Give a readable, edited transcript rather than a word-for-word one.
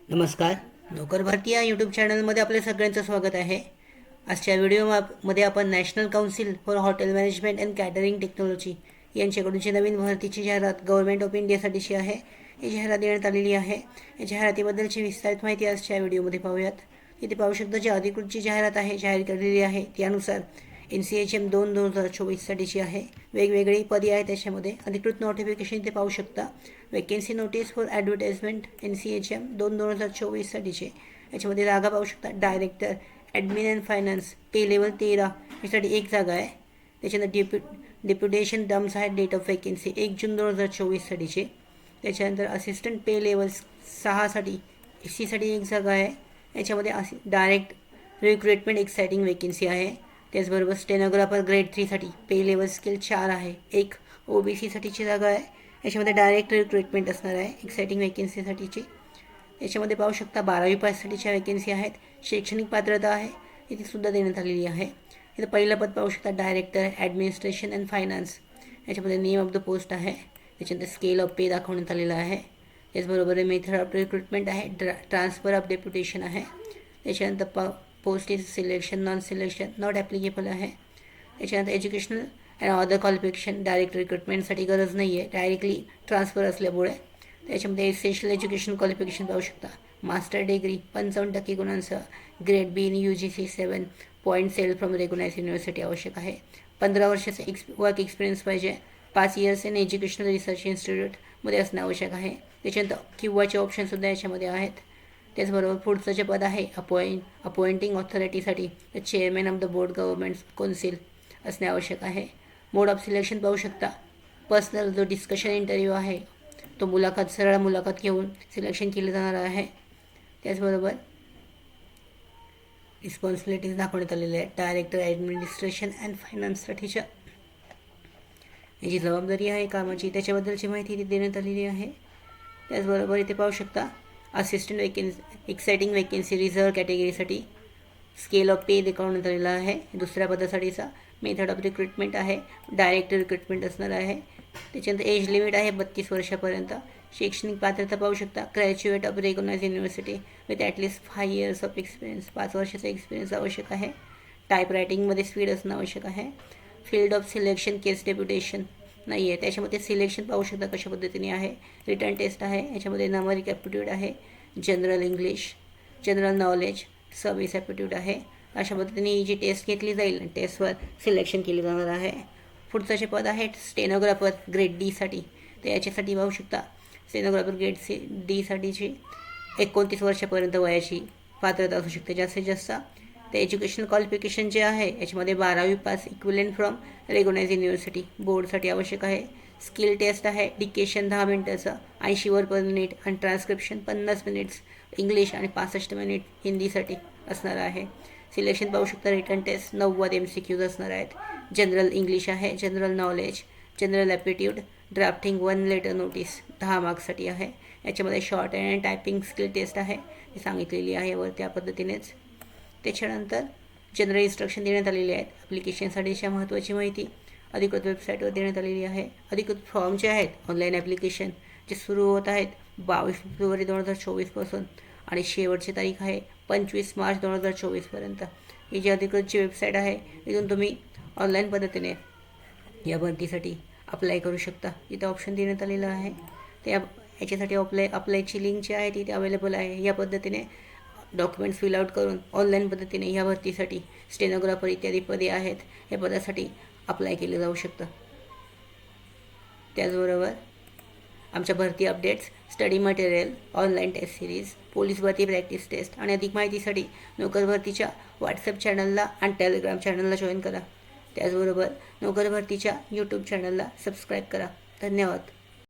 नमस्कार. नोकर भरती या यूट्यूब चॅनलमध्ये आपले सगळ्यांचं स्वागत आहे. आजच्या व्हिडिओमध्ये आपण national council for hotel management and catering technology यांच्याकडूनची नवीन भरतीची जाहिरात गव्हर्नमेंट ऑफ इंडियासाठीची आहे. ही जाहिरात देण्यात आलेली आहे. या जाहिरातीबद्दलची विस्तारित माहिती आजच्या व्हिडिओमध्ये पाहूयात. इथे पाहू शकता जी अधिकृत जी जाहिरात आहे जाहीर केलेली आहे त्यानुसार NCHM 2/2024साठीची आहे. वेगवेगळी पदे आहेत त्याच्यामध्ये. अधिकृत नोटिफिकेशन इथे पाहू शकता. Vacancy notice for advertisement NCHM 2/2024साठीचे. याच्यामध्ये जागा पाहू शकता. Director admin and finance pay level 13 यासाठी एक जागा आहे. त्याच्यानंतर डेप्युटेशन टर्म्स आहेत. डेट ऑफ वेकेन्सी 1 जून 2024साठीचे. त्याच्यानंतर असिस्टंट पे लेवल 6साठी SCसाठी एक जागा आहे. याच्यामध्ये डायरेक्ट रिक्रुटमेंट एक्साइटिंग वेकेन्सी आहे. त्याचबरोबर स्टेनोग्राफर ग्रेड 3साठी पे लेवल स्केल 4 आहे. एक OBCसाठीची जागा आहे. याच्यामध्ये डायरेक्ट रिक्रुटमेंट असणार आहे एक्साइटिंग वेकेन्सीसाठीची. याच्यामध्ये पाहू शकता 12वी पाससाठीच्या वेकेन्सी आहेत. शैक्षणिक पात्रता आहे इथे सुद्धा देण्यात आलेली आहे. इथं पहिलं पद पाहू शकता डायरेक्टर ॲडमिनिस्ट्रेशन अँड फायनान्स. याच्यामध्ये नेम ऑफ द पोस्ट आहे. त्याच्यानंतर स्केल ऑफ पे दाखवण्यात आलेला आहे. त्याचबरोबर मेथड ऑफ रिक्रुटमेंट आहे. ट्रान्सफर ऑफ डेप्युटेशन आहे. त्याच्यानंतर post is selection non selection not applicable आहे. त्याच्यानंतर educational and other qualification direct रिक्रुटमेंटसाठी गरज नाही आहे. डायरेक्टली ट्रान्सफर असल्यामुळे. त्याच्यामध्ये एसेन्शियल एज्युकेशन क्वालिफिकेशन पाहू शकता. मास्टर डिग्री 55% गुणांसह grade B in UGC 7.7 from recognise university आवश्यक आहे. 15 वर्षाचा वर्क एक्सपिरियन्स पाहिजे. 5 इयर्स इन एज्युकेशनल रिसर्च इन्स्टिट्यूटमध्ये असणं आवश्यक आहे. त्याच्यानंतर किंवाचे ऑप्शनसुद्धा याच्यामध्ये आहेत. त्याचबरोबर पुढचं जे पद आहे अपॉइंटिंग ऑथॉरिटीसाठी the chairman of the board government council असणे आवश्यक आहे. मोड ऑफ सिलेक्शन पाहू शकता. पर्सनल जो डिस्कशन इंटरव्ह्यू आहे तो सरळ मुलाखत घेऊन सिलेक्शन केलं जाणार आहे. त्याचबरोबर रिस्पॉन्सिबिलिटीज दाखवण्यात आलेल्या आहेत. डायरेक्टर ॲडमिनिस्ट्रेशन अँड फायनान्ससाठीच्या याची जबाबदारी आहे कामाची त्याच्याबद्दलची माहिती इथे देण्यात आलेली आहे. त्याचबरोबर इथे पाहू शकता असिस्टंट एक्साइटिंग वेकेन्सी रिझर्व कॅटेगरीसाठी स्केल ऑफ पे दाखवण्यात आलेला आहे. दुसऱ्या पदासाठीचा मेथड ऑफ रिक्रुटमेंट आहे. डायरेक्ट रिक्रुटमेंट असणार आहे. त्याच्यानंतर एज लिमिट आहे 32 वर्षापर्यंत. शैक्षणिक पात्रता पाहू शकता. Graduate of recognise university with at least 5 years of experience 5 वर्षाचा एक्सपिरियन्स आवश्यक आहे. टाईप रायटिंग स्पीड असणं आवश्यक आहे. Field of selection case deputation नाही आहे. त्याच्यामध्ये सिलेक्शन पाहू शकता कशा पद्धतीने आहे. रिटर्न टेस्ट आहे. याच्यामध्ये नंबरिक ॲप्टिट्यूड आहे. General English general knowledge service aptitude आहे. अशा पद्धतीने ही जी टेस्ट घेतली जाईल टेस्टवर सिलेक्शन केले जाणार आहे. पुढचं जे पद आहे स्टेनोग्राफर ग्रेड Dसाठी तर याच्यासाठी पाहू शकता. स्टेनोग्राफर ग्रेड Dसाठीची 29 वर्षापर्यंत वयाची पात्रता असू शकते जास्तीत जास्त. ते एज्युकेशनल क्वालिफिकेशन जे आहे याच्यामध्ये 12वी pass equivalent from recognise university बोर्डसाठी आवश्यक आहे. स्किल टेस्ट आहे. डिकेशन 10 मिनिटाचं 80 वर पर मिनिट आणि ट्रान्स्क्रिप्शन 50 मिनिट्स इंग्लिश आणि 65 मिनिट हिंदीसाठी असणार आहे. सिलेक्शन पाहू शकता. रिटर्न टेस्ट 90 MCQज असणार आहेत. जनरल इंग्लिश आहे. General knowledge general aptitude drafting 1 letter notice 10 मार्क्ससाठी आहे. याच्यामध्ये shorthand typing skill test आहे ती सांगितलेली आहे वर त्या पद्धतीनेच. त्याच्यानंतर जनरल इन्स्ट्रक्शन देण्यात आलेले आहेत. ॲप्लिकेशनसाठीच्या महत्त्वाची माहिती अधिकृत वेबसाईटवर देण्यात आलेली आहे. अधिकृत फॉर्म जे आहेत ऑनलाईन ॲप्लिकेशन जे सुरू होत आहेत 22 फेब्रुवारी 2024पासून आणि शेवटची तारीख आहे 25 मार्च 2024पर्यंत. ही जी अधिकृतची वेबसाईट आहे इथून तुम्ही ऑनलाईन पद्धतीने या भरतीसाठी अप्लाय करू शकता. इथं ऑप्शन देण्यात आलेलं आहे. याच्यासाठी अप्लायची लिंक जी आहे ती अवेलेबल आहे. या पद्धतीने डॉक्युमेंट्स फिल आउट करून ऑनलाईन पद्धतीने ह्या भरतीसाठी स्टेनोग्राफर इत्यादी पदे आहेत या पदासाठी अप्लाय केलं जाऊ शकतं. त्याचबरोबर आमच्या भरती updates study material online test series police भरती प्रॅक्टिस टेस्ट आणि अधिक माहितीसाठी नोकर भरतीच्या व्हॉट्सअप चॅनलला आणि टेलिग्राम चॅनलला जॉईन करा. त्याचबरोबर नोकर भरतीच्या यूट्यूब चॅनलला सबस्क्राईब करा. धन्यवाद.